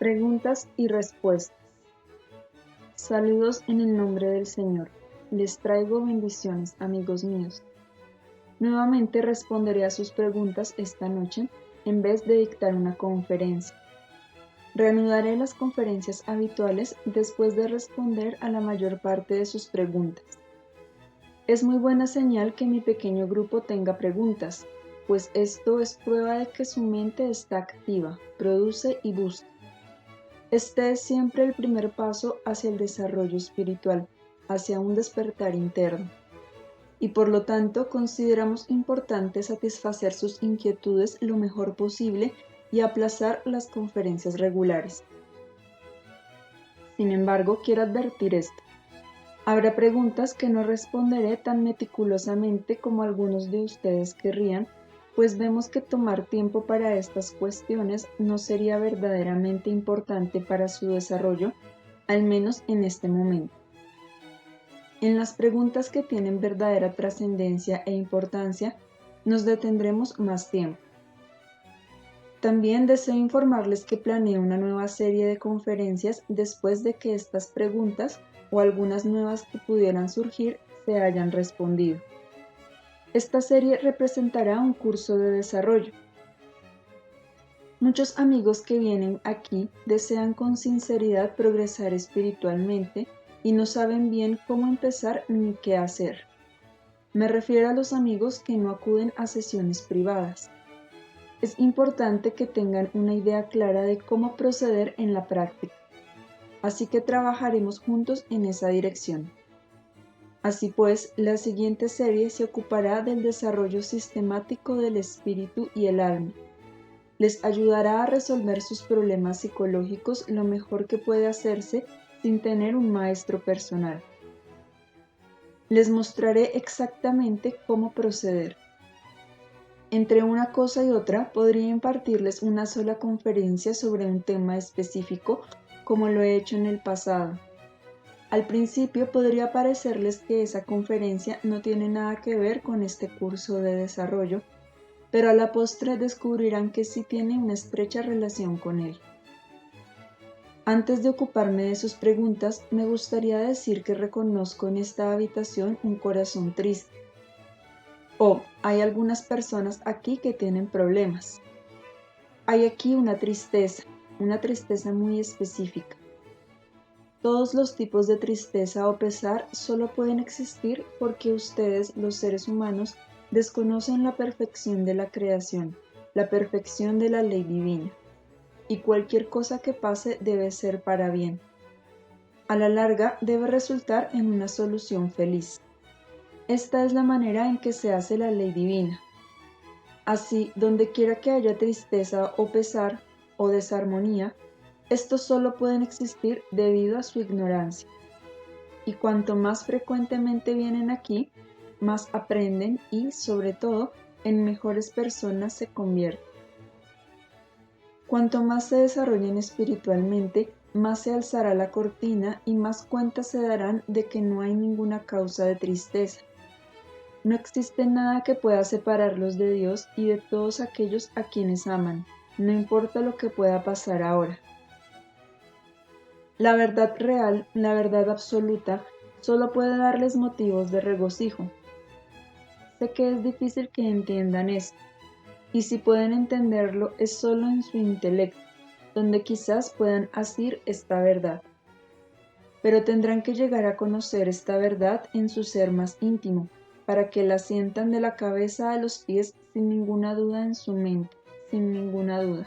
Preguntas y respuestas. Saludos en el nombre del Señor. Les traigo bendiciones, amigos míos. Nuevamente responderé a sus preguntas esta noche en vez de dictar una conferencia. Reanudaré las conferencias habituales después de responder a la mayor parte de sus preguntas. Es muy buena señal que mi pequeño grupo tenga preguntas, pues esto es prueba de que su mente está activa, produce y busca. Este es siempre el primer paso hacia el desarrollo espiritual, hacia un despertar interno. Y por lo tanto consideramos importante satisfacer sus inquietudes lo mejor posible y aplazar las conferencias regulares. Sin embargo, quiero advertir esto. Habrá preguntas que no responderé tan meticulosamente como algunos de ustedes querrían, pues vemos que tomar tiempo para estas cuestiones no sería verdaderamente importante para su desarrollo, al menos en este momento. En las preguntas que tienen verdadera trascendencia e importancia, nos detendremos más tiempo. También deseo informarles que planeo una nueva serie de conferencias después de que estas preguntas o algunas nuevas que pudieran surgir se hayan respondido. Esta serie representará un curso de desarrollo. Muchos amigos que vienen aquí desean con sinceridad progresar espiritualmente y no saben bien cómo empezar ni qué hacer. Me refiero a los amigos que no acuden a sesiones privadas. Es importante que tengan una idea clara de cómo proceder en la práctica, así que trabajaremos juntos en esa dirección. Así pues, la siguiente serie se ocupará del desarrollo sistemático del espíritu y el alma. Les ayudará a resolver sus problemas psicológicos lo mejor que puede hacerse sin tener un maestro personal. Les mostraré exactamente cómo proceder. Entre una cosa y otra, podría impartirles una sola conferencia sobre un tema específico, como lo he hecho en el pasado. Al principio podría parecerles que esa conferencia no tiene nada que ver con este curso de desarrollo, pero a la postre descubrirán que sí tiene una estrecha relación con él. Antes de ocuparme de sus preguntas, me gustaría decir que reconozco en esta habitación un corazón triste. Hay algunas personas aquí que tienen problemas. Hay aquí una tristeza muy específica. Todos los tipos de tristeza o pesar solo pueden existir porque ustedes, los seres humanos, desconocen la perfección de la creación, la perfección de la ley divina. Y cualquier cosa que pase debe ser para bien. A la larga debe resultar en una solución feliz. Esta es la manera en que se hace la ley divina. Así, donde quiera que haya tristeza o pesar o desarmonía, estos solo pueden existir debido a su ignorancia. Y cuanto más frecuentemente vienen aquí, más aprenden y, sobre todo, en mejores personas se convierten. Cuanto más se desarrollen espiritualmente, más se alzará la cortina y más cuenta se darán de que no hay ninguna causa de tristeza. No existe nada que pueda separarlos de Dios y de todos aquellos a quienes aman, no importa lo que pueda pasar ahora. La verdad real, la verdad absoluta, solo puede darles motivos de regocijo. Sé que es difícil que entiendan esto, y si pueden entenderlo es solo en su intelecto, donde quizás puedan asir esta verdad. Pero tendrán que llegar a conocer esta verdad en su ser más íntimo, para que la sientan de la cabeza a los pies sin ninguna duda en su mente, sin ninguna duda.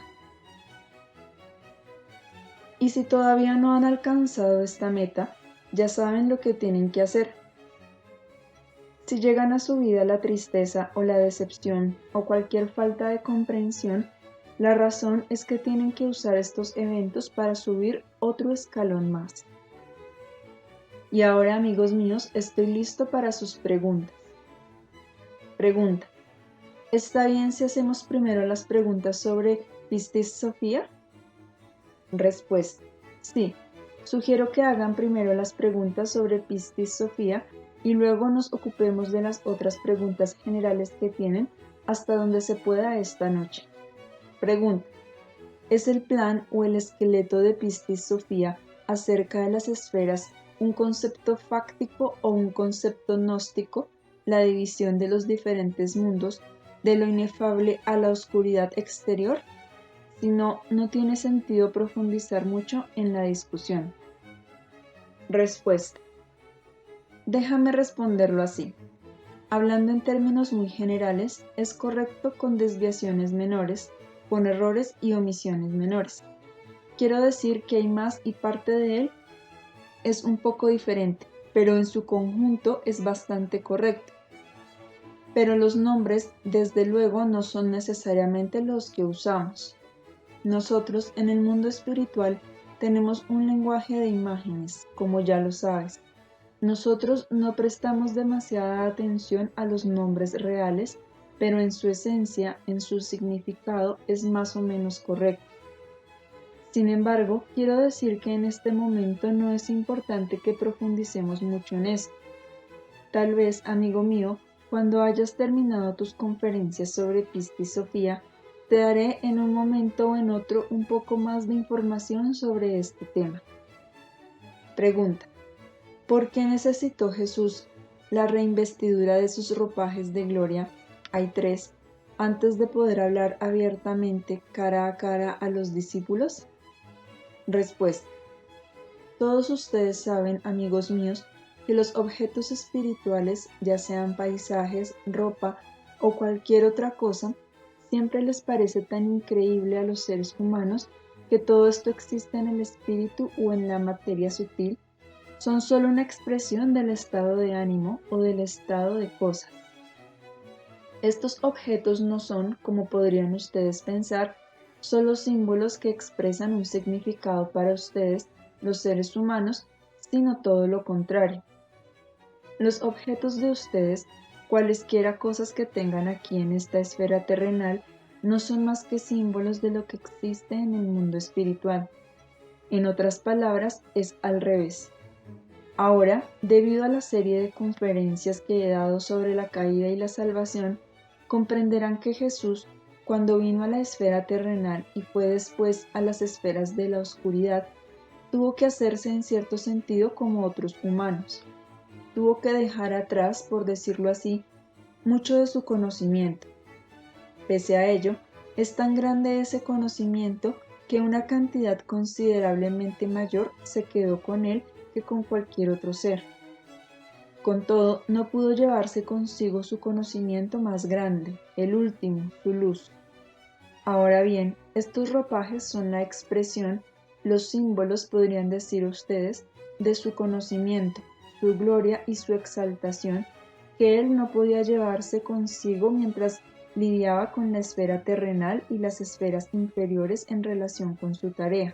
Y si todavía no han alcanzado esta meta, ya saben lo que tienen que hacer. Si llegan a su vida la tristeza o la decepción o cualquier falta de comprensión, la razón es que tienen que usar estos eventos para subir otro escalón más. Y ahora, amigos míos, estoy listo para sus preguntas. Pregunta: ¿está bien si hacemos primero las preguntas sobre Pistis Sophia? Respuesta: sí. Sugiero que hagan primero las preguntas sobre Pistis Sophia y luego nos ocupemos de las otras preguntas generales que tienen hasta donde se pueda esta noche. Pregunta: ¿Es el plan o el esqueleto de Pistis Sophia acerca de las esferas un concepto fáctico o un concepto gnóstico, la división de los diferentes mundos, de lo inefable a la oscuridad exterior? Si no, no tiene sentido profundizar mucho en la discusión. Respuesta. Déjame responderlo así. Hablando en términos muy generales, es correcto con desviaciones menores, con errores y omisiones menores. Quiero decir que hay más y parte de él es un poco diferente, pero en su conjunto es bastante correcto. Pero los nombres, desde luego, no son necesariamente los que usamos. Nosotros, en el mundo espiritual, tenemos un lenguaje de imágenes, como ya lo sabes. Nosotros no prestamos demasiada atención a los nombres reales, pero en su esencia, en su significado, es más o menos correcto. Sin embargo, quiero decir que en este momento no es importante que profundicemos mucho en esto. Tal vez, amigo mío, cuando hayas terminado tus conferencias sobre Pistis Sophia, te daré en un momento o en otro un poco más de información sobre este tema. Pregunta. ¿Por qué necesitó Jesús la reinvestidura de sus ropajes de gloria? Hay 3, antes de poder hablar abiertamente cara a cara a los discípulos. Respuesta. Todos ustedes saben, amigos míos, que los objetos espirituales, ya sean paisajes, ropa o cualquier otra cosa, siempre les parece tan increíble a los seres humanos que todo esto existe en el espíritu o en la materia sutil, son solo una expresión del estado de ánimo o del estado de cosas. Estos objetos no son, como podrían ustedes pensar, solo símbolos que expresan un significado para ustedes, los seres humanos, sino todo lo contrario. Los objetos de ustedes, cualesquiera cosas que tengan aquí en esta esfera terrenal, no son más que símbolos de lo que existe en el mundo espiritual. En otras palabras, es al revés. Ahora, debido a la serie de conferencias que he dado sobre la caída y la salvación, comprenderán que Jesús, cuando vino a la esfera terrenal y fue después a las esferas de la oscuridad, tuvo que hacerse en cierto sentido como otros humanos. Tuvo que dejar atrás, por decirlo así, mucho de su conocimiento. Pese a ello, es tan grande ese conocimiento que una cantidad considerablemente mayor se quedó con él que con cualquier otro ser. Con todo, no pudo llevarse consigo su conocimiento más grande, el último, su luz. Ahora bien, estos ropajes son la expresión, los símbolos podrían decir ustedes, de su conocimiento, su gloria y su exaltación, que él no podía llevarse consigo mientras lidiaba con la esfera terrenal y las esferas inferiores en relación con su tarea.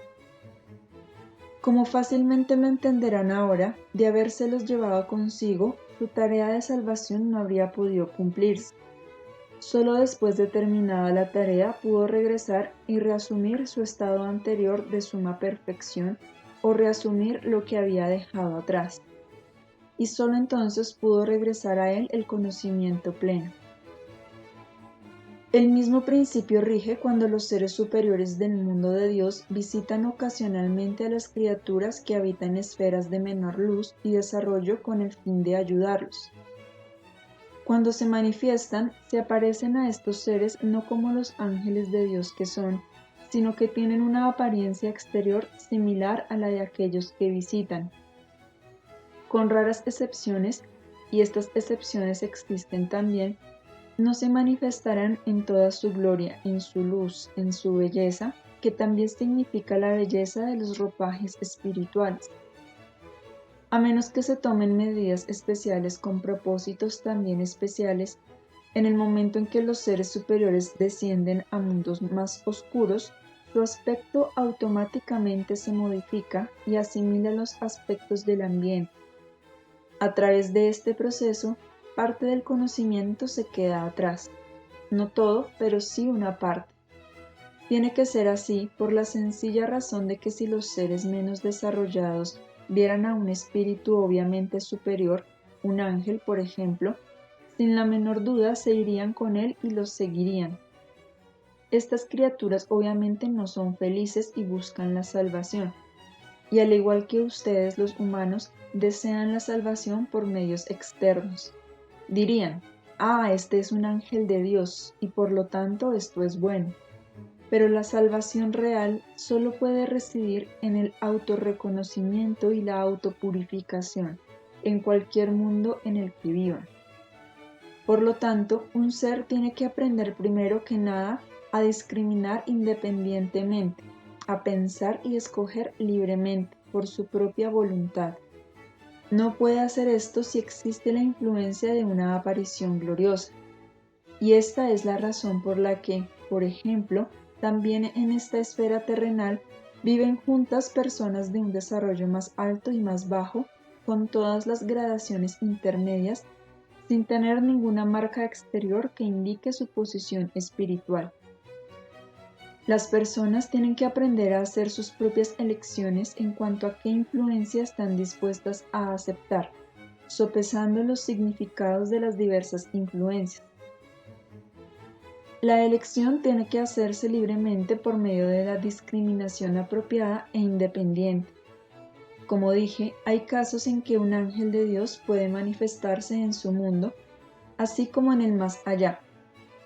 Como fácilmente me entenderán ahora, de habérselos llevado consigo, su tarea de salvación no habría podido cumplirse. Solo después de terminada la tarea pudo regresar y reasumir su estado anterior de suma perfección o reasumir lo que había dejado atrás. Y solo entonces pudo regresar a él el conocimiento pleno. El mismo principio rige cuando los seres superiores del mundo de Dios visitan ocasionalmente a las criaturas que habitan esferas de menor luz y desarrollo con el fin de ayudarlos. Cuando se manifiestan, se aparecen a estos seres no como los ángeles de Dios que son, sino que tienen una apariencia exterior similar a la de aquellos que visitan. Con raras excepciones, y estas excepciones existen también, no se manifestarán en toda su gloria, en su luz, en su belleza, que también significa la belleza de los ropajes espirituales. A menos que se tomen medidas especiales con propósitos también especiales, en el momento en que los seres superiores descienden a mundos más oscuros, su aspecto automáticamente se modifica y asimila los aspectos del ambiente. A través de este proceso, parte del conocimiento se queda atrás. No todo, pero sí una parte. Tiene que ser así por la sencilla razón de que si los seres menos desarrollados vieran a un espíritu obviamente superior, un ángel por ejemplo, sin la menor duda se irían con él y los seguirían. Estas criaturas obviamente no son felices y buscan la salvación, y al igual que ustedes los humanos, desean la salvación por medios externos. Dirían, este es un ángel de Dios y por lo tanto esto es bueno. Pero la salvación real solo puede residir en el autorreconocimiento y la autopurificación, en cualquier mundo en el que vivan. Por lo tanto, un ser tiene que aprender primero que nada a discriminar independientemente, a pensar y escoger libremente por su propia voluntad. No puede hacer esto si existe la influencia de una aparición gloriosa. Y esta es la razón por la que, por ejemplo, también en esta esfera terrenal viven juntas personas de un desarrollo más alto y más bajo, con todas las gradaciones intermedias, sin tener ninguna marca exterior que indique su posición espiritual. Las personas tienen que aprender a hacer sus propias elecciones en cuanto a qué influencia están dispuestas a aceptar, sopesando los significados de las diversas influencias. La elección tiene que hacerse libremente por medio de la discriminación apropiada e independiente. Como dije, hay casos en que un ángel de Dios puede manifestarse en su mundo, así como en el más allá,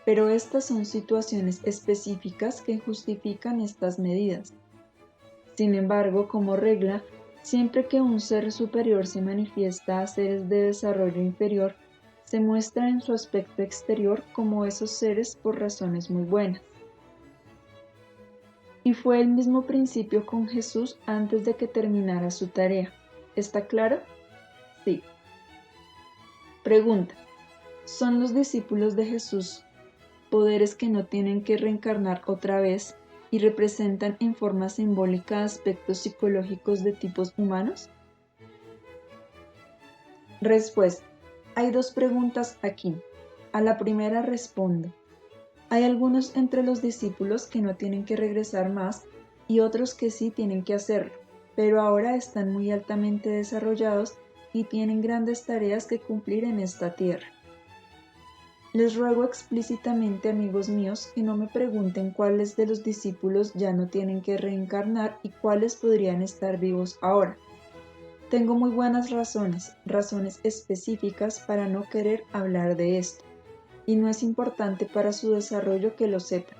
pero estas son situaciones específicas que justifican estas medidas. Sin embargo, como regla, siempre que un ser superior se manifiesta a seres de desarrollo inferior, se muestra en su aspecto exterior como esos seres por razones muy buenas. Y fue el mismo principio con Jesús antes de que terminara su tarea. ¿Está claro? Sí. Pregunta: ¿son los discípulos de Jesús poderes que no tienen que reencarnar otra vez y representan en forma simbólica aspectos psicológicos de tipos humanos? Respuesta: hay dos preguntas aquí. A la primera respondo: hay algunos entre los discípulos que no tienen que regresar más y otros que sí tienen que hacerlo, pero ahora están muy altamente desarrollados y tienen grandes tareas que cumplir en esta tierra. Les ruego explícitamente, amigos míos, que no me pregunten cuáles de los discípulos ya no tienen que reencarnar y cuáles podrían estar vivos ahora. Tengo muy buenas razones específicas para no querer hablar de esto, y no es importante para su desarrollo que lo sepan.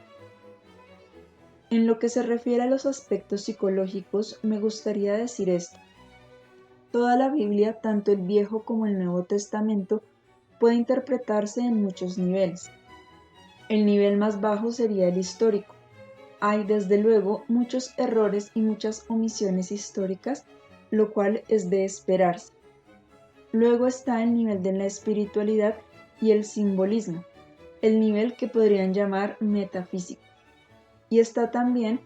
En lo que se refiere a los aspectos psicológicos, me gustaría decir esto. Toda la Biblia, tanto el Viejo como el Nuevo Testamento, puede interpretarse en muchos niveles. El nivel más bajo sería el histórico. Hay, desde luego, muchos errores y muchas omisiones históricas, lo cual es de esperarse. Luego está el nivel de la espiritualidad y el simbolismo, el nivel que podrían llamar metafísico. Y está también,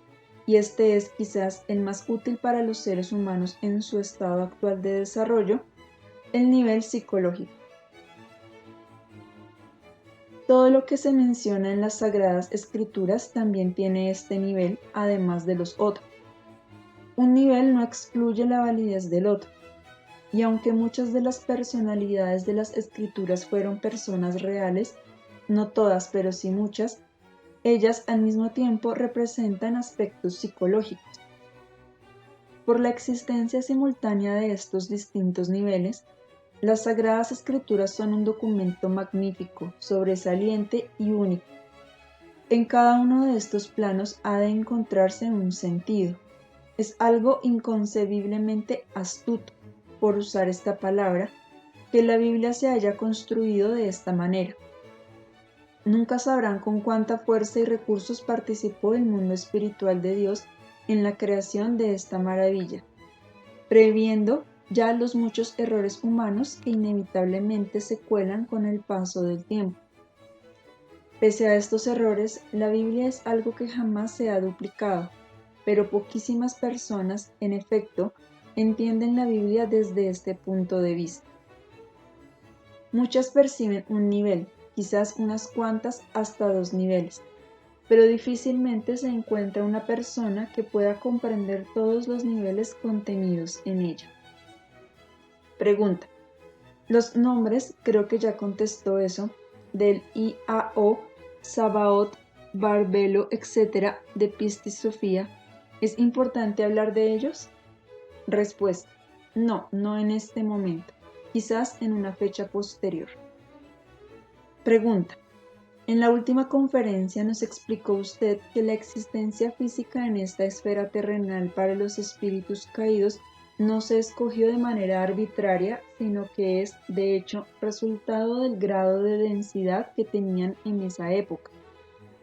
y este es quizás el más útil para los seres humanos en su estado actual de desarrollo, el nivel psicológico. Todo lo que se menciona en las Sagradas Escrituras también tiene este nivel, además de los otros. Un nivel no excluye la validez del otro, y aunque muchas de las personalidades de las Escrituras fueron personas reales, no todas, pero sí muchas, ellas al mismo tiempo representan aspectos psicológicos. Por la existencia simultánea de estos distintos niveles, las Sagradas Escrituras son un documento magnífico, sobresaliente y único. En cada uno de estos planos ha de encontrarse un sentido. Es algo inconcebiblemente astuto, por usar esta palabra, que la Biblia se haya construido de esta manera. Nunca sabrán con cuánta fuerza y recursos participó el mundo espiritual de Dios en la creación de esta maravilla, previendo ya los muchos errores humanos que inevitablemente se cuelan con el paso del tiempo. Pese a estos errores, la Biblia es algo que jamás se ha duplicado, pero poquísimas personas, en efecto, entienden la Biblia desde este punto de vista. Muchas perciben un nivel, quizás unas cuantas hasta 2 niveles, pero difícilmente se encuentra una persona que pueda comprender todos los niveles contenidos en ella. Pregunta: los nombres, creo que ya contestó eso, del IAO, Sabaoth, Barbelo, etc. de Pistis Sophia, ¿es importante hablar de ellos? Respuesta: no, no en este momento, quizás en una fecha posterior. Pregunta: en la última conferencia nos explicó usted que la existencia física en esta esfera terrenal para los espíritus caídos no se escogió de manera arbitraria, sino que es, de hecho, resultado del grado de densidad que tenían en esa época.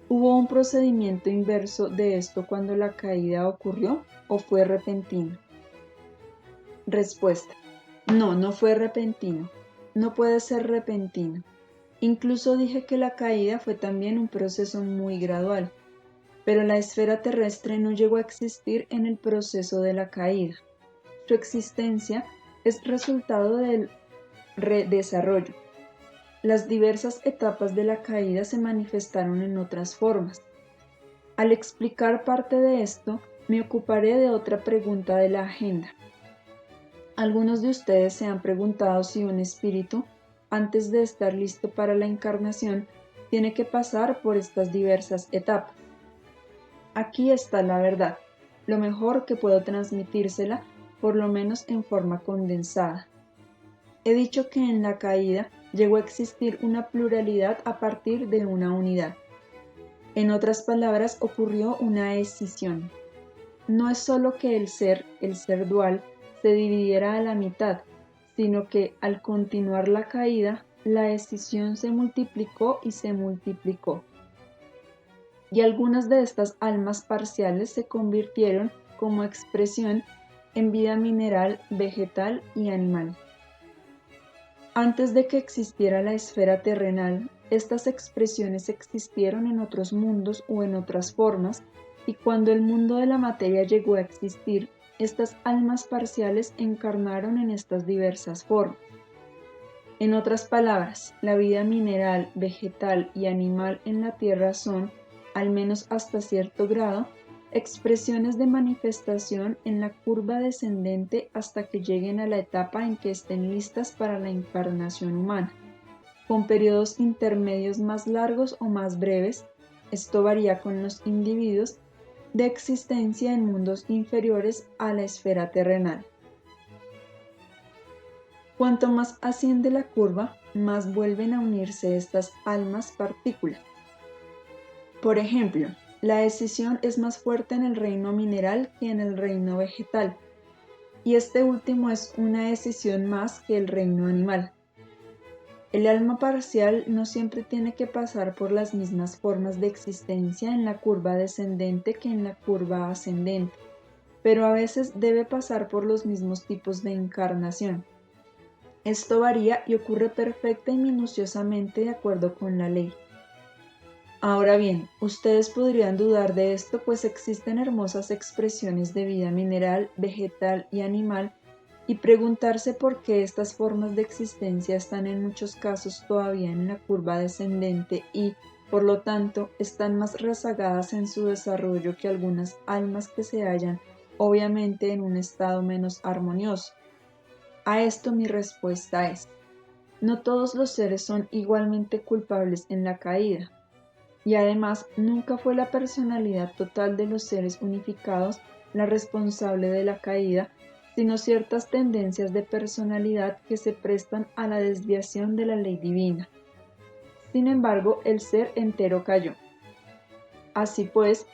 ¿Hubo un procedimiento inverso de esto cuando la caída ocurrió o fue repentino? Respuesta: no, no fue repentino. No puede ser repentino. Incluso dije que la caída fue también un proceso muy gradual, pero la esfera terrestre no llegó a existir en el proceso de la caída. Su existencia es resultado del redesarrollo. Las diversas etapas de la caída se manifestaron en otras formas. Al explicar parte de esto, me ocuparé de otra pregunta de la agenda. Algunos de ustedes se han preguntado si un espíritu, antes de estar listo para la encarnación, tiene que pasar por estas diversas etapas. Aquí está la verdad, lo mejor que puedo transmitírsela, por lo menos en forma condensada. He dicho que en la caída llegó a existir una pluralidad a partir de una unidad. En otras palabras, ocurrió una escisión. No es solo que el ser dual, se dividiera a la mitad, sino que al continuar la caída, la escisión se multiplicó y se multiplicó. Y algunas de estas almas parciales se convirtieron como expresión en vida mineral, vegetal y animal. Antes de que existiera la esfera terrenal, estas expresiones existieron en otros mundos o en otras formas, y cuando el mundo de la materia llegó a existir, estas almas parciales encarnaron en estas diversas formas. En otras palabras, la vida mineral, vegetal y animal en la Tierra son, al menos hasta cierto grado, expresiones de manifestación en la curva descendente hasta que lleguen a la etapa en que estén listas para la encarnación humana, con periodos intermedios más largos o más breves. Esto varía con los individuos, de existencia en mundos inferiores a la esfera terrenal. Cuanto más asciende la curva, más vuelven a unirse estas almas partícula. Por ejemplo, la escisión es más fuerte en el reino mineral que en el reino vegetal, y este último es una escisión más que el reino animal. El alma parcial no siempre tiene que pasar por las mismas formas de existencia en la curva descendente que en la curva ascendente, pero a veces debe pasar por los mismos tipos de encarnación. Esto varía y ocurre perfecta y minuciosamente de acuerdo con la ley. Ahora bien, ustedes podrían dudar de esto, pues existen hermosas expresiones de vida mineral, vegetal y animal, y preguntarse por qué estas formas de existencia están en muchos casos todavía en la curva descendente y, por lo tanto, están más rezagadas en su desarrollo que algunas almas que se hallan, obviamente, en un estado menos armonioso. A esto mi respuesta es: no todos los seres son igualmente culpables en la caída. Y además, nunca fue la personalidad total de los seres unificados la responsable de la caída, sino ciertas tendencias de personalidad que se prestan a la desviación de la ley divina. Sin embargo, el ser entero cayó. Así pues,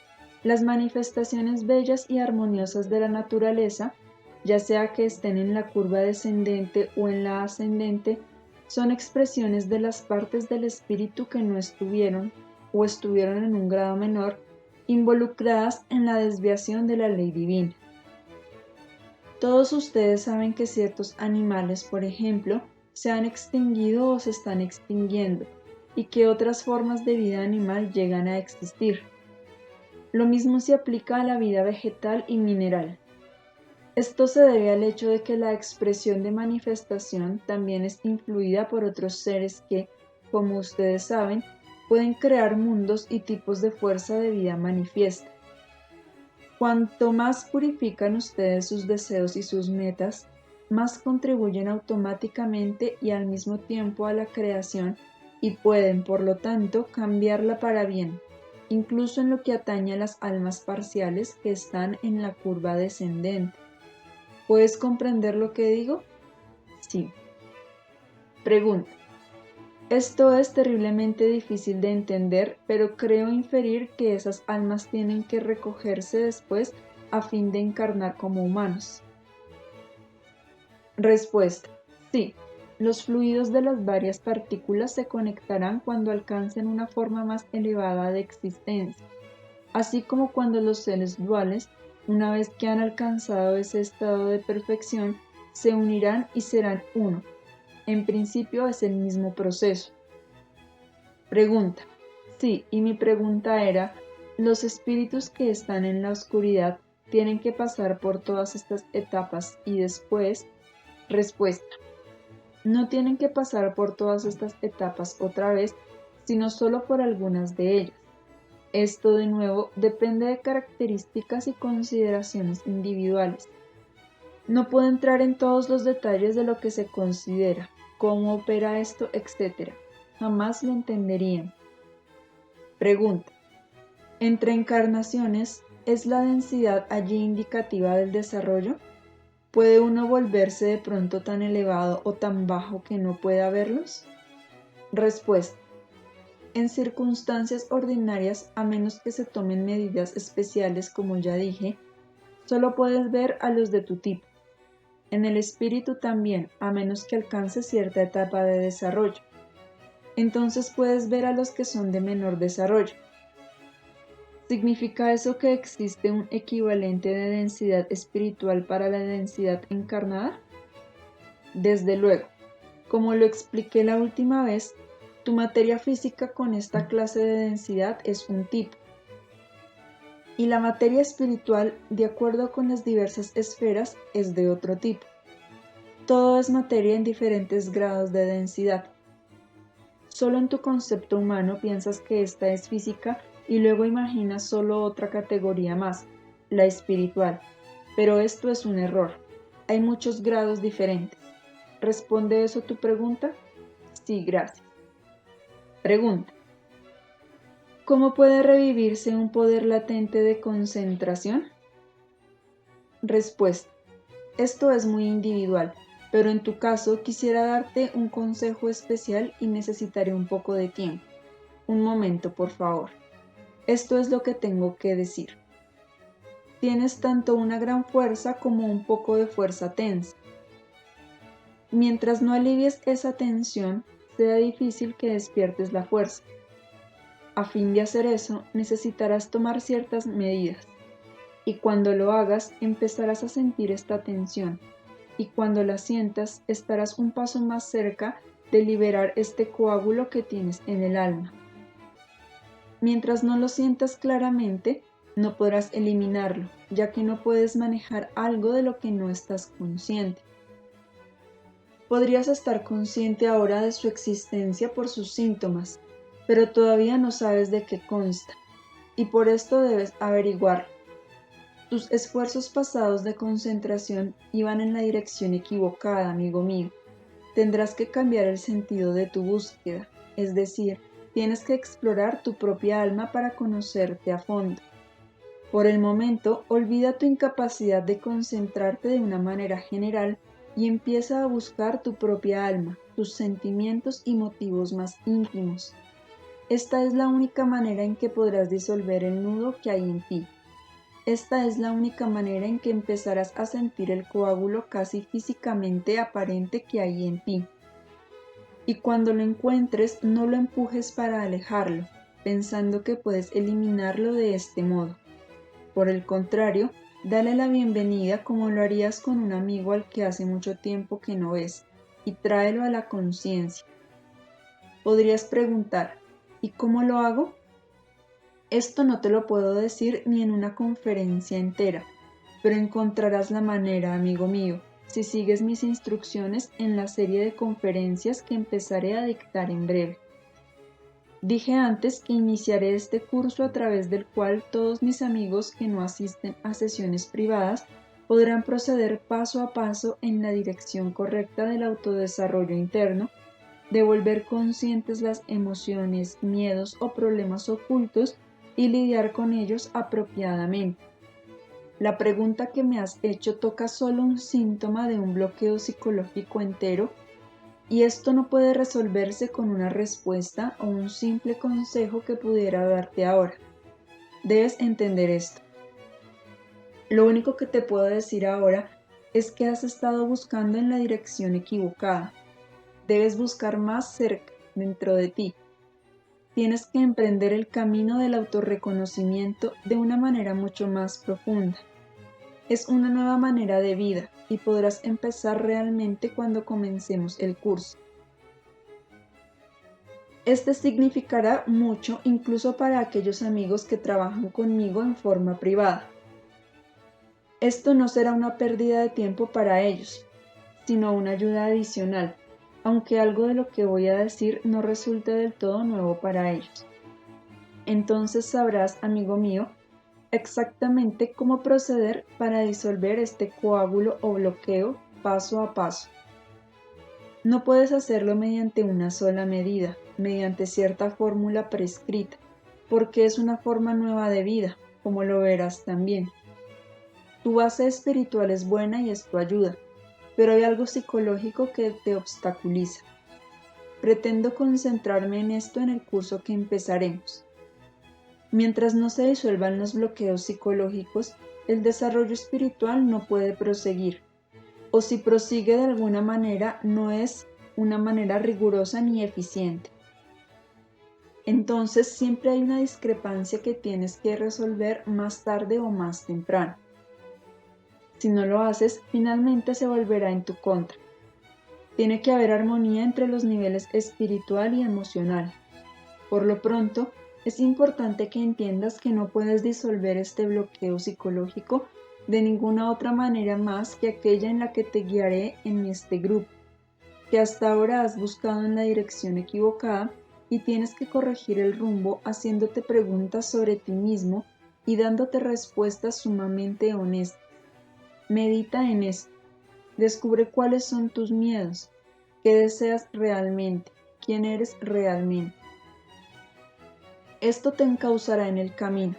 las manifestaciones bellas y armoniosas de la naturaleza, ya sea que estén en la curva descendente o en la ascendente, son expresiones de las partes del espíritu que no estuvieron, o estuvieron en un grado menor, involucradas en la desviación de la ley divina. Todos ustedes saben que ciertos animales, por ejemplo, se han extinguido o se están extinguiendo, y que otras formas de vida animal llegan a existir. Lo mismo se aplica a la vida vegetal y mineral. Esto se debe al hecho de que la expresión de manifestación también es influida por otros seres que, como ustedes saben, pueden crear mundos y tipos de fuerza de vida manifiesta. Cuanto más purifican ustedes sus deseos y sus metas, más contribuyen automáticamente y al mismo tiempo a la creación y pueden, por lo tanto, cambiarla para bien. incluso en lo que atañe a las almas parciales que están en la curva descendente. ¿Puedes comprender lo que digo? Sí. Pregunta. Esto es terriblemente difícil de entender, pero creo inferir que esas almas tienen que recogerse después a fin de encarnar como humanos. Respuesta. Sí, los fluidos de las varias partículas se conectarán cuando alcancen una forma más elevada de existencia, así como cuando los seres duales, una vez que han alcanzado ese estado de perfección, se unirán y serán uno. En principio es el mismo proceso. Pregunta. Sí, y mi pregunta era, ¿los espíritus que están en la oscuridad tienen que pasar por todas estas etapas y después? Respuesta. No tienen que pasar por todas estas etapas otra vez, sino solo por algunas de ellas. Esto de nuevo depende de características y consideraciones individuales. No puedo entrar en todos los detalles de lo que se considera, cómo opera esto, etc. Jamás lo entenderían. Pregunta. ¿Entre encarnaciones es la densidad allí indicativa del desarrollo? ¿Puede uno volverse de pronto tan elevado o tan bajo que no pueda verlos? Respuesta. En circunstancias ordinarias, a menos que se tomen medidas especiales como ya dije, solo puedes ver a los de tu tipo. En el espíritu también, a menos que alcance cierta etapa de desarrollo. Entonces puedes ver a los que son de menor desarrollo. ¿Significa eso que existe un equivalente de densidad espiritual para la densidad encarnada? Desde luego, como lo expliqué la última vez, tu materia física con esta clase de densidad es un tipo. Y la materia espiritual, de acuerdo con las diversas esferas, es de otro tipo. Todo es materia en diferentes grados de densidad. Solo en tu concepto humano piensas que esta es física y luego imaginas solo otra categoría más, la espiritual. Pero esto es un error. Hay muchos grados diferentes. ¿Responde eso tu pregunta? Sí, gracias. Pregunta. ¿Cómo puede revivirse un poder latente de concentración? Respuesta. Esto es muy individual, pero en tu caso quisiera darte un consejo especial y necesitaré un poco de tiempo. Un momento, por favor. Esto es lo que tengo que decir. Tienes tanto una gran fuerza como un poco de fuerza tensa. Mientras no alivies esa tensión, será difícil que despiertes la fuerza. A fin de hacer eso, necesitarás tomar ciertas medidas. Y cuando lo hagas, empezarás a sentir esta tensión. Y cuando la sientas, estarás un paso más cerca de liberar este coágulo que tienes en el alma. Mientras no lo sientas claramente, no podrás eliminarlo, ya que no puedes manejar algo de lo que no estás consciente. Podrías estar consciente ahora de su existencia por sus síntomas, pero todavía no sabes de qué consta, y por esto debes averiguarlo. Tus esfuerzos pasados de concentración iban en la dirección equivocada, amigo mío. Tendrás que cambiar el sentido de tu búsqueda, es decir, tienes que explorar tu propia alma para conocerte a fondo. Por el momento, olvida tu incapacidad de concentrarte de una manera general y empieza a buscar tu propia alma, tus sentimientos y motivos más íntimos. Esta es la única manera en que podrás disolver el nudo que hay en ti. Esta es la única manera en que empezarás a sentir el coágulo casi físicamente aparente que hay en ti. Y cuando lo encuentres, no lo empujes para alejarlo, pensando que puedes eliminarlo de este modo. Por el contrario, dale la bienvenida como lo harías con un amigo al que hace mucho tiempo que no ves, y tráelo a la conciencia. Podrías preguntar, ¿y cómo lo hago? Esto no te lo puedo decir ni en una conferencia entera, pero encontrarás la manera, amigo mío, si sigues mis instrucciones en la serie de conferencias que empezaré a dictar en breve. Dije antes que iniciaré este curso a través del cual todos mis amigos que no asisten a sesiones privadas podrán proceder paso a paso en la dirección correcta del autodesarrollo interno, de volver conscientes las emociones, miedos o problemas ocultos y lidiar con ellos apropiadamente. La pregunta que me has hecho toca solo un síntoma de un bloqueo psicológico entero, y esto no puede resolverse con una respuesta o un simple consejo que pudiera darte ahora. Debes entender esto. Lo único que te puedo decir ahora es que has estado buscando en la dirección equivocada. Debes buscar más cerca, dentro de ti. Tienes que emprender el camino del autorreconocimiento de una manera mucho más profunda. Es una nueva manera de vida y podrás empezar realmente cuando comencemos el curso. Este significará mucho incluso para aquellos amigos que trabajan conmigo en forma privada. Esto no será una pérdida de tiempo para ellos, sino una ayuda adicional, aunque algo de lo que voy a decir no resulte del todo nuevo para ellos. Entonces sabrás, amigo mío, exactamente cómo proceder para disolver este coágulo o bloqueo paso a paso. No puedes hacerlo mediante una sola medida, mediante cierta fórmula prescrita, porque es una forma nueva de vida, como lo verás también. Tu base espiritual es buena y es tu ayuda, pero hay algo psicológico que te obstaculiza. Pretendo concentrarme en esto en el curso que empezaremos. Mientras no se disuelvan los bloqueos psicológicos, el desarrollo espiritual no puede proseguir, o si prosigue de alguna manera, no es una manera rigurosa ni eficiente. Entonces siempre hay una discrepancia que tienes que resolver más tarde o más temprano. Si no lo haces, finalmente se volverá en tu contra. Tiene que haber armonía entre los niveles espiritual y emocional. Por lo pronto, es importante que entiendas que no puedes disolver este bloqueo psicológico de ninguna otra manera más que aquella en la que te guiaré en este grupo, que hasta ahora has buscado en la dirección equivocada y tienes que corregir el rumbo haciéndote preguntas sobre ti mismo y dándote respuestas sumamente honestas. Medita en esto. Descubre cuáles son tus miedos, qué deseas realmente, quién eres realmente. Esto te encauzará en el camino.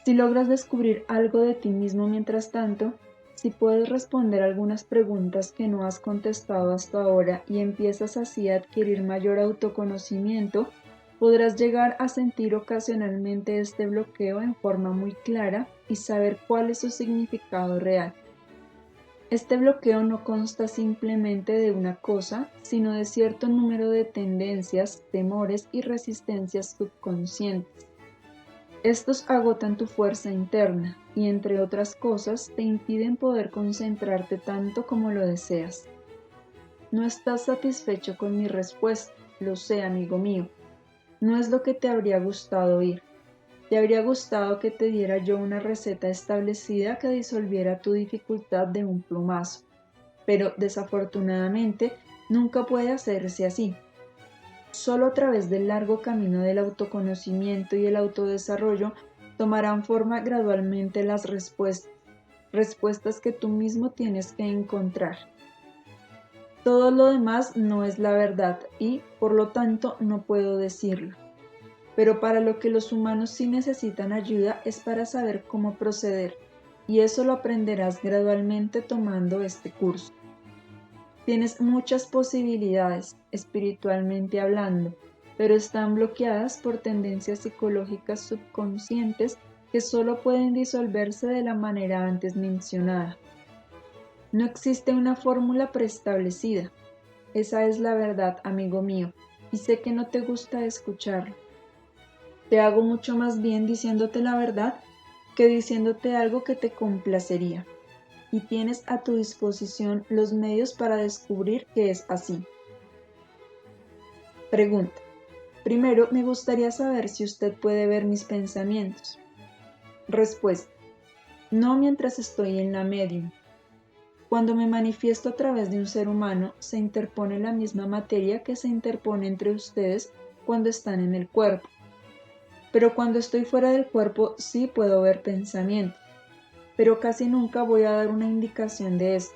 Si logras descubrir algo de ti mismo mientras tanto, si puedes responder algunas preguntas que no has contestado hasta ahora y empiezas así a adquirir mayor autoconocimiento, podrás llegar a sentir ocasionalmente este bloqueo en forma muy clara y saber cuál es su significado real. Este bloqueo no consta simplemente de una cosa, sino de cierto número de tendencias, temores y resistencias subconscientes. Estos agotan tu fuerza interna y, entre otras cosas, te impiden poder concentrarte tanto como lo deseas. No estás satisfecho con mi respuesta, lo sé, amigo mío. No es lo que te habría gustado oír. Te habría gustado que te diera yo una receta establecida que disolviera tu dificultad de un plumazo, pero desafortunadamente nunca puede hacerse así. Solo a través del largo camino del autoconocimiento y el autodesarrollo tomarán forma gradualmente las respuestas que tú mismo tienes que encontrar. Todo lo demás no es la verdad y, por lo tanto, no puedo decirlo. Pero para lo que los humanos sí necesitan ayuda es para saber cómo proceder, y eso lo aprenderás gradualmente tomando este curso. Tienes muchas posibilidades, espiritualmente hablando, pero están bloqueadas por tendencias psicológicas subconscientes que solo pueden disolverse de la manera antes mencionada. No existe una fórmula preestablecida. Esa es la verdad, amigo mío, y sé que no te gusta escucharlo. Te hago mucho más bien diciéndote la verdad que diciéndote algo que te complacería. Y tienes a tu disposición los medios para descubrir que es así. Pregunta. Primero, me gustaría saber si usted puede ver mis pensamientos. Respuesta. No mientras estoy en la medium. Cuando me manifiesto a través de un ser humano, se interpone la misma materia que se interpone entre ustedes cuando están en el cuerpo. Pero cuando estoy fuera del cuerpo sí puedo ver pensamientos, pero casi nunca voy a dar una indicación de esto.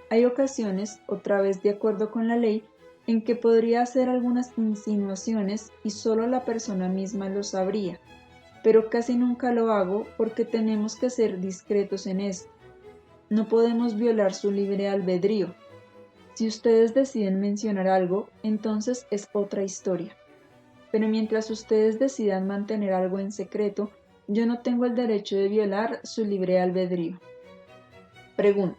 Hay ocasiones, otra vez de acuerdo con la ley, en que podría hacer algunas insinuaciones y solo la persona misma lo sabría, pero casi nunca lo hago porque tenemos que ser discretos en esto. No podemos violar su libre albedrío. Si ustedes deciden mencionar algo, entonces es otra historia. Pero mientras ustedes decidan mantener algo en secreto, yo no tengo el derecho de violar su libre albedrío. Pregunta.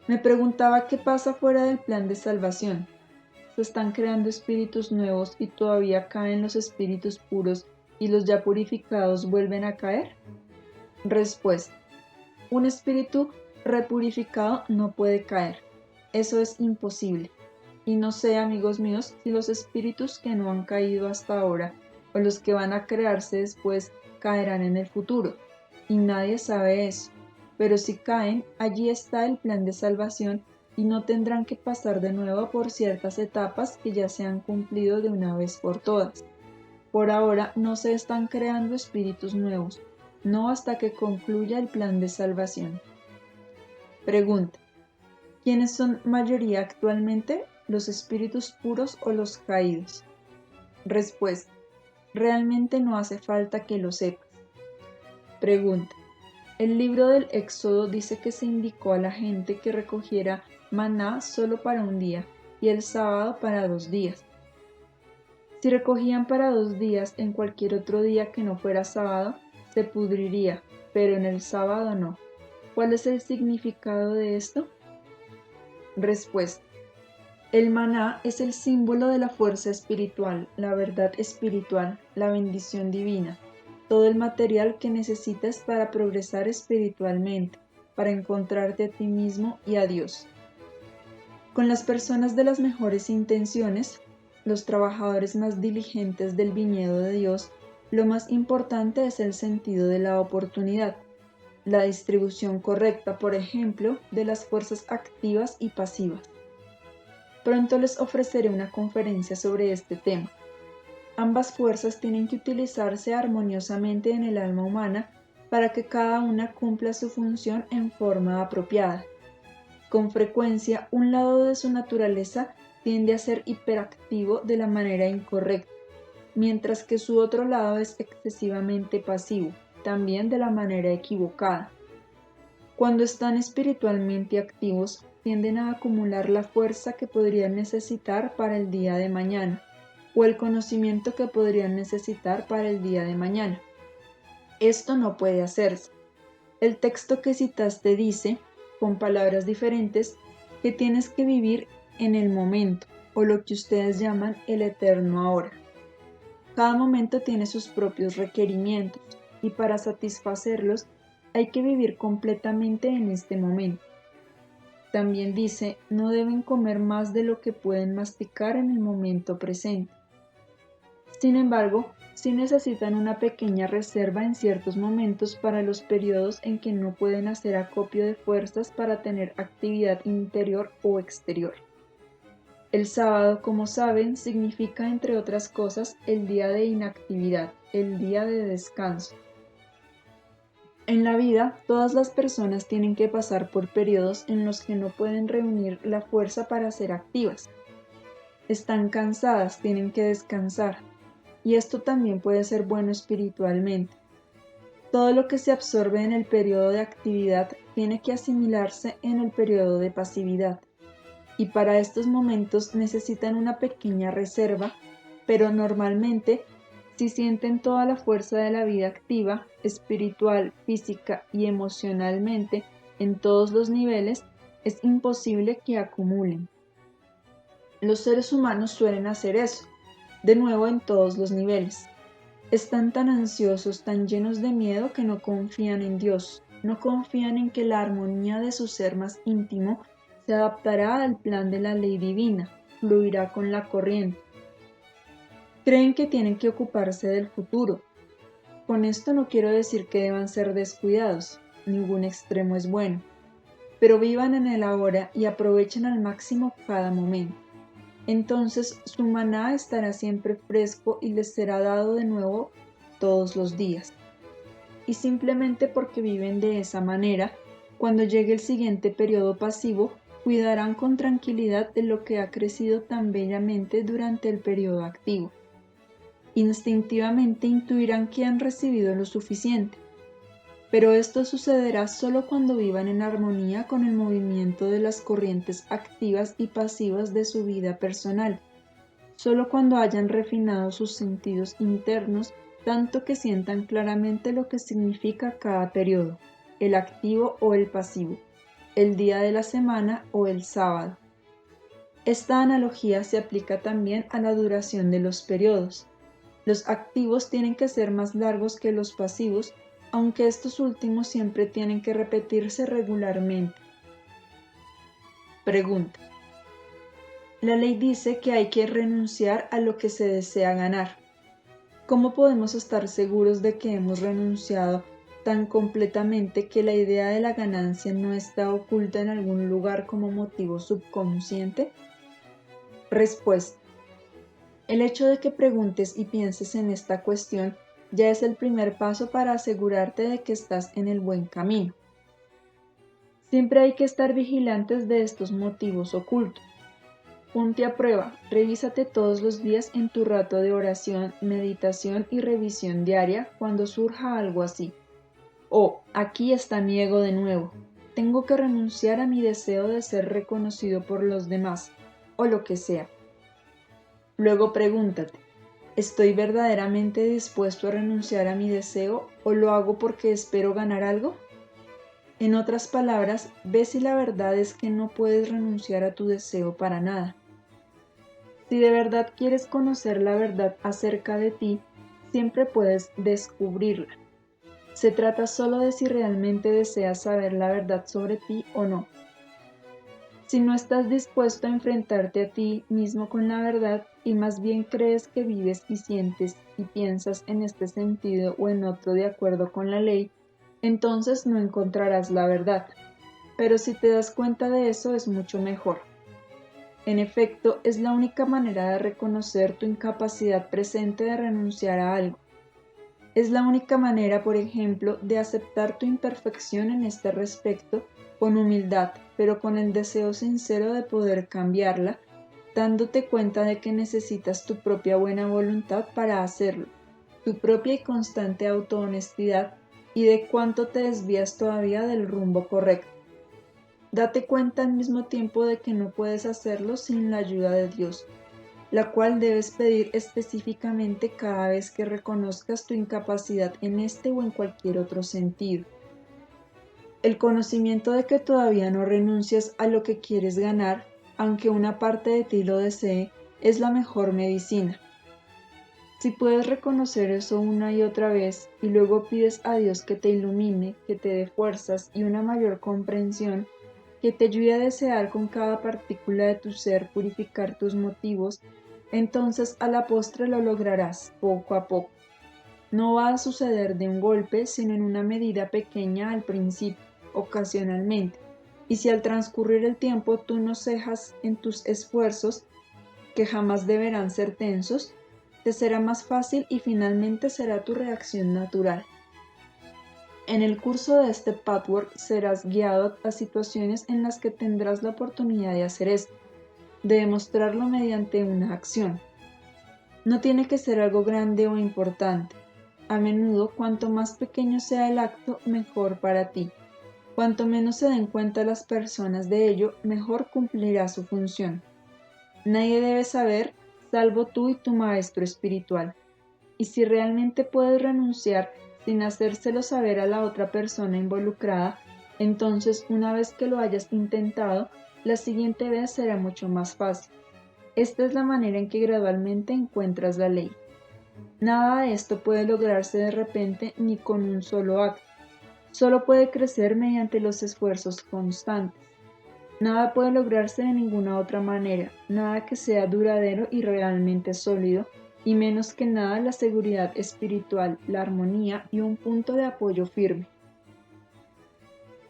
Me preguntaba qué pasa fuera del plan de salvación. ¿Se están creando espíritus nuevos y todavía caen los espíritus puros y los ya purificados vuelven a caer? Respuesta. Un espíritu repurificado no puede caer. Eso es imposible. Y no sé, amigos míos, si los espíritus que no han caído hasta ahora o los que van a crearse después caerán en el futuro. Y nadie sabe eso. Pero si caen, allí está el plan de salvación y no tendrán que pasar de nuevo por ciertas etapas que ya se han cumplido de una vez por todas. Por ahora no se están creando espíritus nuevos, no hasta que concluya el plan de salvación. Pregunta. ¿Quiénes son mayoría actualmente, los espíritus puros o los caídos? Respuesta. Realmente no hace falta que lo sepas. Pregunta. El libro del Éxodo dice que se indicó a la gente que recogiera maná solo para un día y el sábado para 2 días. Si recogían para 2 días en cualquier otro día que no fuera sábado, se pudriría, pero en el sábado no. ¿Cuál es el significado de esto? Respuesta. El maná es el símbolo de la fuerza espiritual, la verdad espiritual, la bendición divina, todo el material que necesitas para progresar espiritualmente, para encontrarte a ti mismo y a Dios. Con las personas de las mejores intenciones, los trabajadores más diligentes del viñedo de Dios, lo más importante es el sentido de la oportunidad, la distribución correcta, por ejemplo, de las fuerzas activas y pasivas. Pronto les ofreceré una conferencia sobre este tema. Ambas fuerzas tienen que utilizarse armoniosamente en el alma humana para que cada una cumpla su función en forma apropiada. Con frecuencia, un lado de su naturaleza tiende a ser hiperactivo de la manera incorrecta, mientras que su otro lado es excesivamente pasivo, también de la manera equivocada. Cuando están espiritualmente activos, tienden a acumular la fuerza que podrían necesitar para el día de mañana, o el conocimiento que podrían necesitar para el día de mañana. Esto no puede hacerse. El texto que citaste dice, con palabras diferentes, que tienes que vivir en el momento, o lo que ustedes llaman el eterno ahora. Cada momento tiene sus propios requerimientos, y para satisfacerlos hay que vivir completamente en este momento. También dice, no deben comer más de lo que pueden masticar en el momento presente. Sin embargo, sí necesitan una pequeña reserva en ciertos momentos para los periodos en que no pueden hacer acopio de fuerzas para tener actividad interior o exterior. El sábado, como saben, significa, entre otras cosas, el día de inactividad, el día de descanso. En la vida, todas las personas tienen que pasar por periodos en los que no pueden reunir la fuerza para ser activas. Están cansadas, tienen que descansar. Y esto también puede ser bueno espiritualmente. Todo lo que se absorbe en el periodo de actividad tiene que asimilarse en el periodo de pasividad. Y para estos momentos necesitan una pequeña reserva, pero normalmente, si sienten toda la fuerza de la vida activa, espiritual, física y emocionalmente, en todos los niveles, es imposible que acumulen. Los seres humanos suelen hacer eso, de nuevo en todos los niveles. Están tan ansiosos, tan llenos de miedo que no confían en Dios, no confían en que la armonía de su ser más íntimo se adaptará al plan de la ley divina, fluirá con la corriente. Creen que tienen que ocuparse del futuro. Con esto no quiero decir que deban ser descuidados, ningún extremo es bueno, pero vivan en el ahora y aprovechen al máximo cada momento. Entonces su maná estará siempre fresco y les será dado de nuevo todos los días. Y simplemente porque viven de esa manera, cuando llegue el siguiente periodo pasivo, cuidarán con tranquilidad de lo que ha crecido tan bellamente durante el periodo activo. Instintivamente intuirán que han recibido lo suficiente, pero esto sucederá solo cuando vivan en armonía con el movimiento de las corrientes activas y pasivas de su vida personal, solo cuando hayan refinado sus sentidos internos tanto que sientan claramente lo que significa cada periodo, el activo o el pasivo, el día de la semana o el sábado. Esta analogía se aplica también a la duración de los periodos. Los activos tienen que ser más largos que los pasivos, aunque estos últimos siempre tienen que repetirse regularmente. Pregunta. La ley dice que hay que renunciar a lo que se desea ganar. ¿Cómo podemos estar seguros de que hemos renunciado tan completamente que la idea de la ganancia no está oculta en algún lugar como motivo subconsciente? Respuesta. El hecho de que preguntes y pienses en esta cuestión ya es el primer paso para asegurarte de que estás en el buen camino. Siempre hay que estar vigilantes de estos motivos ocultos. Ponte a prueba, revísate todos los días en tu rato de oración, meditación y revisión diaria cuando surja algo así. Aquí está mi ego de nuevo. Tengo que renunciar a mi deseo de ser reconocido por los demás, o lo que sea. Luego pregúntate, ¿estoy verdaderamente dispuesto a renunciar a mi deseo o lo hago porque espero ganar algo? En otras palabras, ve si la verdad es que no puedes renunciar a tu deseo para nada. Si de verdad quieres conocer la verdad acerca de ti, siempre puedes descubrirla. Se trata solo de si realmente deseas saber la verdad sobre ti o no. Si no estás dispuesto a enfrentarte a ti mismo con la verdad y más bien crees que vives y sientes y piensas en este sentido o en otro de acuerdo con la ley, entonces no encontrarás la verdad. Pero si te das cuenta de eso es mucho mejor. En efecto, es la única manera de reconocer tu incapacidad presente de renunciar a algo. Es la única manera, por ejemplo, de aceptar tu imperfección en este respecto con humildad, pero con el deseo sincero de poder cambiarla, dándote cuenta de que necesitas tu propia buena voluntad para hacerlo, tu propia y constante autohonestidad y de cuánto te desvías todavía del rumbo correcto. Date cuenta al mismo tiempo de que no puedes hacerlo sin la ayuda de Dios, la cual debes pedir específicamente cada vez que reconozcas tu incapacidad en este o en cualquier otro sentido. El conocimiento de que todavía no renuncias a lo que quieres ganar, aunque una parte de ti lo desee, es la mejor medicina. Si puedes reconocer eso una y otra vez y luego pides a Dios que te ilumine, que te dé fuerzas y una mayor comprensión, que te ayude a desear con cada partícula de tu ser purificar tus motivos, entonces a la postre lo lograrás poco a poco. No va a suceder de un golpe, sino en una medida pequeña al principio, ocasionalmente. Y si al transcurrir el tiempo tú no cejas en tus esfuerzos, que jamás deberán ser tensos, te será más fácil y finalmente será tu reacción natural. En el curso de este patchwork serás guiado a situaciones en las que tendrás la oportunidad de hacer esto, de demostrarlo mediante una acción. No tiene que ser algo grande o importante. A menudo, cuanto más pequeño sea el acto, mejor para ti. Cuanto menos se den cuenta las personas de ello, mejor cumplirá su función. Nadie debe saber, salvo tú y tu maestro espiritual. Y si realmente puedes renunciar sin hacérselo saber a la otra persona involucrada, entonces una vez que lo hayas intentado, la siguiente vez será mucho más fácil. Esta es la manera en que gradualmente encuentras la ley. Nada de esto puede lograrse de repente ni con un solo acto. Solo puede crecer mediante los esfuerzos constantes. Nada puede lograrse de ninguna otra manera, nada que sea duradero y realmente sólido, y menos que nada la seguridad espiritual, la armonía y un punto de apoyo firme.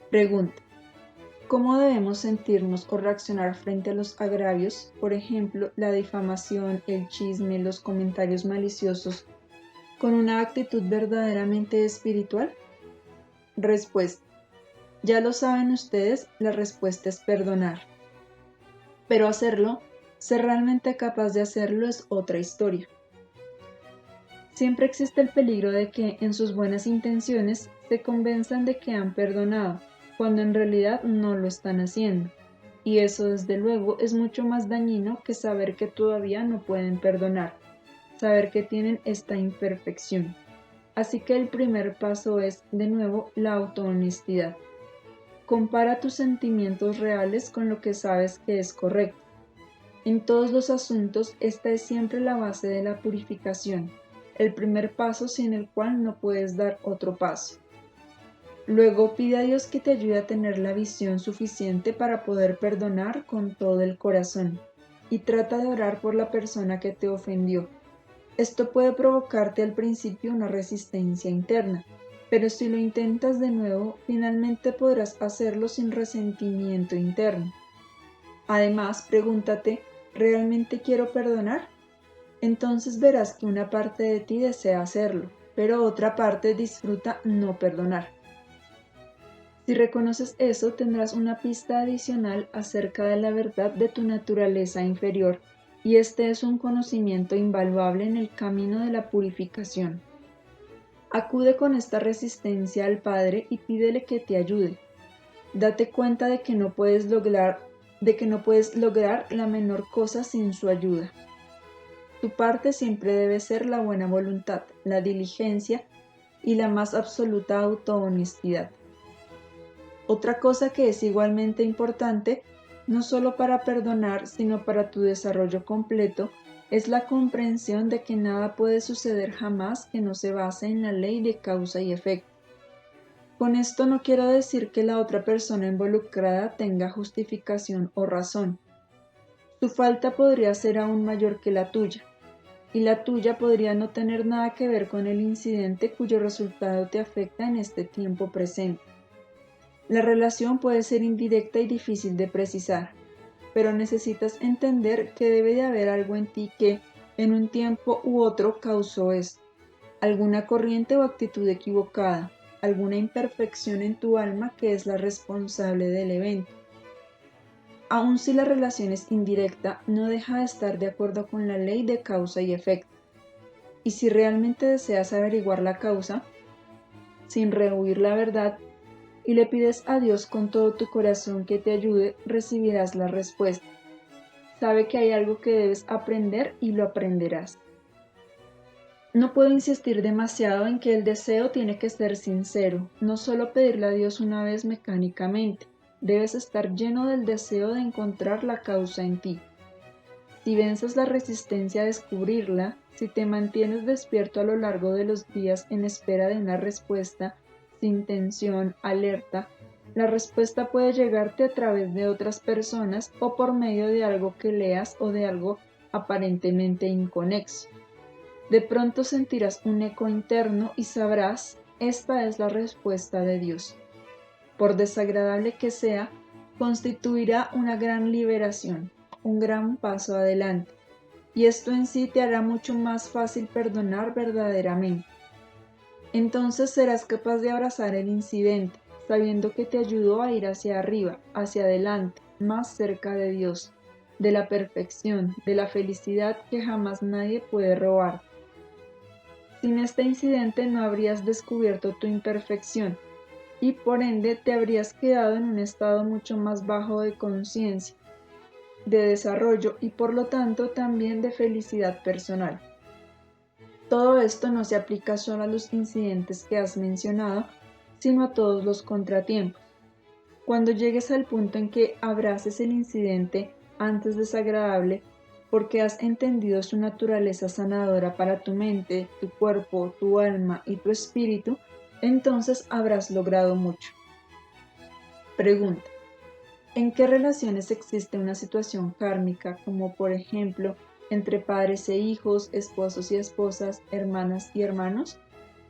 Pregunta. ¿Cómo debemos sentirnos o reaccionar frente a los agravios, por ejemplo, la difamación, el chisme, los comentarios maliciosos, con una actitud verdaderamente espiritual? Respuesta. Ya lo saben ustedes, la respuesta es perdonar. Pero hacerlo, ser realmente capaz de hacerlo es otra historia. Siempre existe el peligro de que, en sus buenas intenciones, se convenzan de que han perdonado, cuando en realidad no lo están haciendo. Y eso, desde luego, es mucho más dañino que saber que todavía no pueden perdonar, saber que tienen esta imperfección. Así que el primer paso es, de nuevo, la autohonestidad. Compara tus sentimientos reales con lo que sabes que es correcto. En todos los asuntos, esta es siempre la base de la purificación, el primer paso sin el cual no puedes dar otro paso. Luego pide a Dios que te ayude a tener la visión suficiente para poder perdonar con todo el corazón, y trata de orar por la persona que te ofendió. Esto puede provocarte al principio una resistencia interna, pero si lo intentas de nuevo, finalmente podrás hacerlo sin resentimiento interno. Además, pregúntate, ¿realmente quiero perdonar? Entonces verás que una parte de ti desea hacerlo, pero otra parte disfruta no perdonar. Si reconoces eso, tendrás una pista adicional acerca de la verdad de tu naturaleza inferior, y este es un conocimiento invaluable en el camino de la purificación. Acude con esta resistencia al Padre y pídele que te ayude. Date cuenta de que no puedes lograr la menor cosa sin su ayuda. Tu parte siempre debe ser la buena voluntad, la diligencia y la más absoluta autohonestidad. Otra cosa que es igualmente importante, no solo para perdonar, sino para tu desarrollo completo, es la comprensión de que nada puede suceder jamás que no se base en la ley de causa y efecto. Con esto no quiero decir que la otra persona involucrada tenga justificación o razón. Su falta podría ser aún mayor que la tuya, y la tuya podría no tener nada que ver con el incidente cuyo resultado te afecta en este tiempo presente. La relación puede ser indirecta y difícil de precisar, pero necesitas entender que debe de haber algo en ti que, en un tiempo u otro, causó esto, alguna corriente o actitud equivocada, alguna imperfección en tu alma que es la responsable del evento. Aun si la relación es indirecta, no deja de estar de acuerdo con la ley de causa y efecto. Y si realmente deseas averiguar la causa, sin rehuir la verdad, y le pides a Dios con todo tu corazón que te ayude, recibirás la respuesta. Sabe que hay algo que debes aprender y lo aprenderás. No puedo insistir demasiado en que el deseo tiene que ser sincero, no solo pedirle a Dios una vez mecánicamente. Debes estar lleno del deseo de encontrar la causa en ti. Si vences la resistencia a descubrirla, si te mantienes despierto a lo largo de los días en espera de una respuesta, sin tensión, alerta, la respuesta puede llegarte a través de otras personas o por medio de algo que leas o de algo aparentemente inconexo. De pronto sentirás un eco interno y sabrás, esta es la respuesta de Dios. Por desagradable que sea, constituirá una gran liberación, un gran paso adelante, y esto en sí te hará mucho más fácil perdonar verdaderamente. Entonces serás capaz de abrazar el incidente, sabiendo que te ayudó a ir hacia arriba, hacia adelante, más cerca de Dios, de la perfección, de la felicidad que jamás nadie puede robar. Sin este incidente no habrías descubierto tu imperfección y por ende te habrías quedado en un estado mucho más bajo de conciencia, de desarrollo y por lo tanto también de felicidad personal. Todo esto no se aplica solo a los incidentes que has mencionado, sino a todos los contratiempos. Cuando llegues al punto en que abraces el incidente antes desagradable, porque has entendido su naturaleza sanadora para tu mente, tu cuerpo, tu alma y tu espíritu, entonces habrás logrado mucho. Pregunta: ¿en qué relaciones existe una situación kármica, como por ejemplo entre padres e hijos, esposos y esposas, hermanas y hermanos?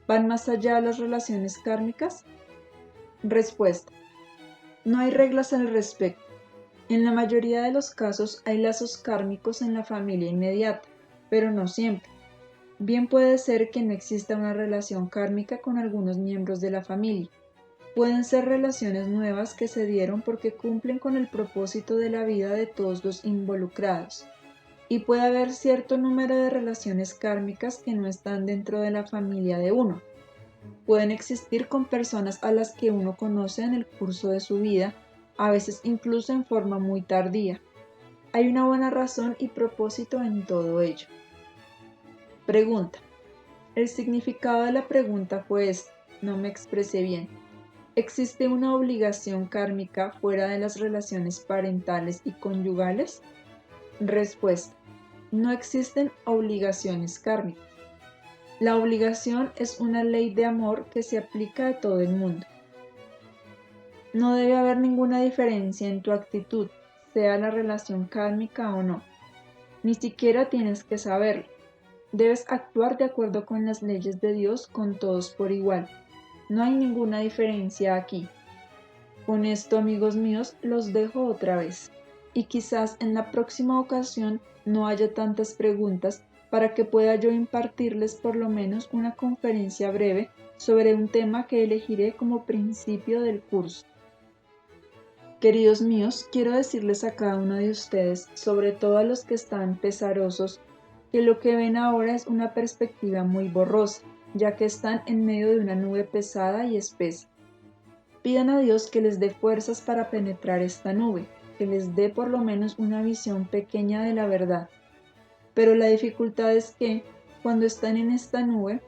¿Van más allá de las relaciones kármicas? Respuesta: no hay reglas al respecto. En la mayoría de los casos hay lazos kármicos en la familia inmediata, pero no siempre. Bien puede ser que no exista una relación kármica con algunos miembros de la familia. Pueden ser relaciones nuevas que se dieron porque cumplen con el propósito de la vida de todos los involucrados. Y puede haber cierto número de relaciones kármicas que no están dentro de la familia de uno. Pueden existir con personas a las que uno conoce en el curso de su vida, a veces incluso en forma muy tardía. Hay una buena razón y propósito en todo ello. Pregunta. El significado de la pregunta fue este, no me expresé bien. ¿Existe una obligación kármica fuera de las relaciones parentales y conyugales? Respuesta. No existen obligaciones kármicas. La obligación es una ley de amor que se aplica a todo el mundo. No debe haber ninguna diferencia en tu actitud, sea la relación kármica o no. Ni siquiera tienes que saberlo. Debes actuar de acuerdo con las leyes de Dios con todos por igual. No hay ninguna diferencia aquí. Con esto, amigos míos, los dejo otra vez. Y quizás en la próxima ocasión no haya tantas preguntas para que pueda yo impartirles por lo menos una conferencia breve sobre un tema que elegiré como principio del curso. Queridos míos, quiero decirles a cada uno de ustedes, sobre todo a los que están pesarosos, que lo que ven ahora es una perspectiva muy borrosa, ya que están en medio de una nube pesada y espesa. Pidan a Dios que les dé fuerzas para penetrar esta nube, que les dé por lo menos una visión pequeña de la verdad. Pero la dificultad es que, cuando están en esta nube,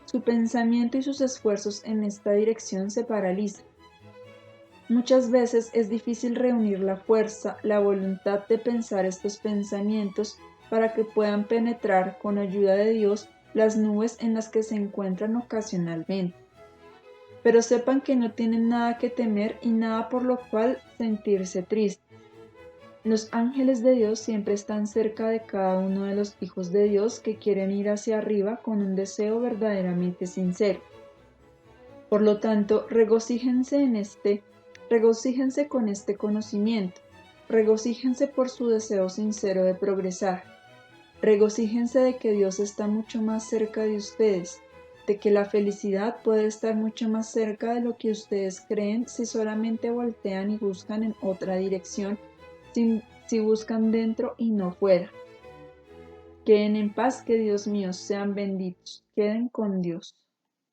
su pensamiento y sus esfuerzos en esta dirección se paralizan. Muchas veces es difícil reunir la fuerza, la voluntad de pensar estos pensamientos para que puedan penetrar con ayuda de Dios las nubes en las que se encuentran ocasionalmente. Pero sepan que no tienen nada que temer y nada por lo cual sentirse tristes. Los ángeles de Dios siempre están cerca de cada uno de los hijos de Dios que quieren ir hacia arriba con un deseo verdaderamente sincero. Por lo tanto, regocíjense con este conocimiento, regocíjense por su deseo sincero de progresar, regocíjense de que Dios está mucho más cerca de ustedes, de que la felicidad puede estar mucho más cerca de lo que ustedes creen si solamente voltean y buscan en otra dirección, si buscan dentro y no fuera. Queden en paz, que Dios mío, sean benditos, queden con Dios.